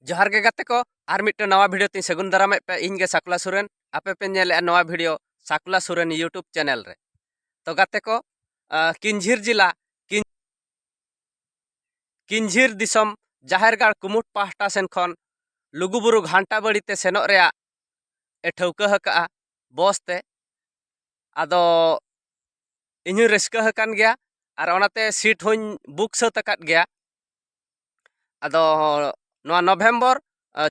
जोहार गे गाते को आर मिट्टे नवा भिडियो तीन सगुन दारामे पे इन गे साकुला सुरेन आपे पे नेले नवा भिडियो साकुला सुरेन यूट्यूब चैनल रे। तो गाते को किंझिर जिला किंझिर दिसम जाहेरगाड़ कुमुट पाहटा सेन खन लुगुबुरु घांटा बड़ीते सेनोग रेया ए ठौका हका बसते आदो इन्हु रस्का हकान गया और ओनाते सीट हों बुक सत अकाद गया। आदो नवा नवेम्बर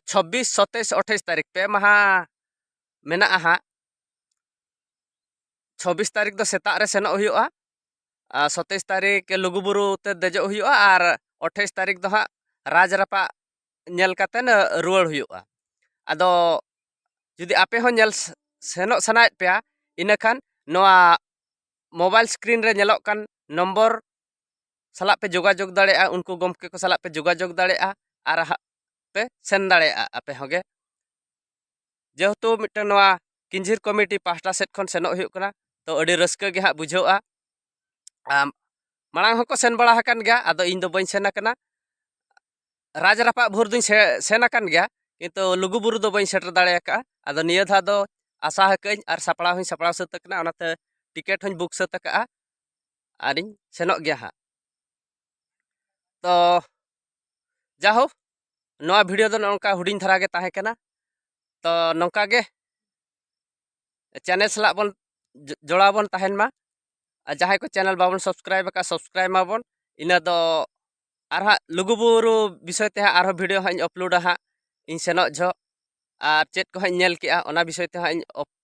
26, 27, 28 तारीख पे महा मेना हा 26 तारीख दो सेता रे सेनो हुआ, 27 तारीख लुगुबुरु ते देजो हुआ और 28 तारीख दो हाँ राजरापा नेल कातेन रुवाड़ हुआ। आदो जुदी आपे हो नेल सेनो सनायत पेया इनखान नवा मोबाइल स्क्रीन रे नेलोक कान नंबर सला पे जोगाजोग दाड़ेया, उनको गमके को सला पे जोगाजोग दाड़ेया और पे सेन दाड़ेया आपे होगे। जेहेतु मिट्टे नवा किंझिर कमिटी पास्टा सेट खन सेनो हुयुग कना तो अड़ी रस्का गे हाँ बुझावा। मांग होको सेन बड़ा हकान गया आदो इन दो बइन सेन अकना, राजरापा भोर दुई सेन अकान गया किंतु लुगुबुरु दो बइन सेटर दाड़ेया। आदो निया धा दो आशा हकन और सपड़ा हुई सपड़ा सत अकना, ओनाते टिकेट हुई बुक सत अका आरिन सेनोग गया हाँ। तो जाहो नवा भिडियो दो नोंका हुडिंग धरा गे ताहे कना। तो नोंका गे चैनल सला बन जोड़ा बन ताहेन मा, जहां को चैनल बाबन सब्सक्राइब का सब्सक्राइब माबन इना दो आरहा लुगुबुरु विषय ते आरहो भिडियो हां अपलोड हां इन सेनो झो और चेक को हां नेल केआ ओना विषय ते हां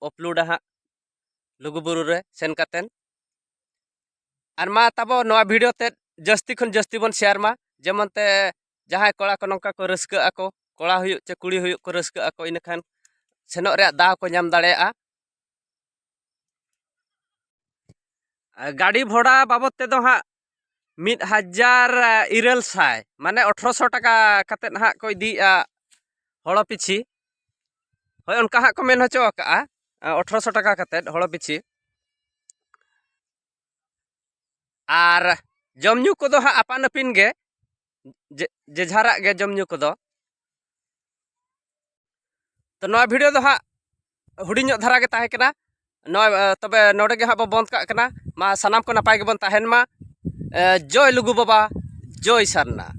अपलोड हां लुगुबुरु रे सेन कातेन। और मा तबो नवा भिडियो ते जस्ती खन जस्ती बन शेयर मा, जेमन ते जहां कोड़ा को नोंका को रस्का आको कोड़ा हुयुग चे कुड़ी हुयुग को रस्का आको इनखान सेनो रे दाव को नाम दाड़ेया। गाड़ी भोड़ा बाबद ते दो हाँ 1000 माने 1800 टाका कते हाँ को इदी हड़ो पिछी होय उनका हाँ को मेन होचो का 1800 टाका कते हड़ो पिछी। और जमन्यू को दो हाँ आपान अपिन गे जे झारा गे जमन्यू को दो। तो नवा भिडियो दो हाँ हुडिញधरा गे ताहे कना नवा तबे नोडे गे हाँ बो बंद का कना मा सनाम को नपाय गे बन ताहेन मा। जय लुगु बाबा जय सरना।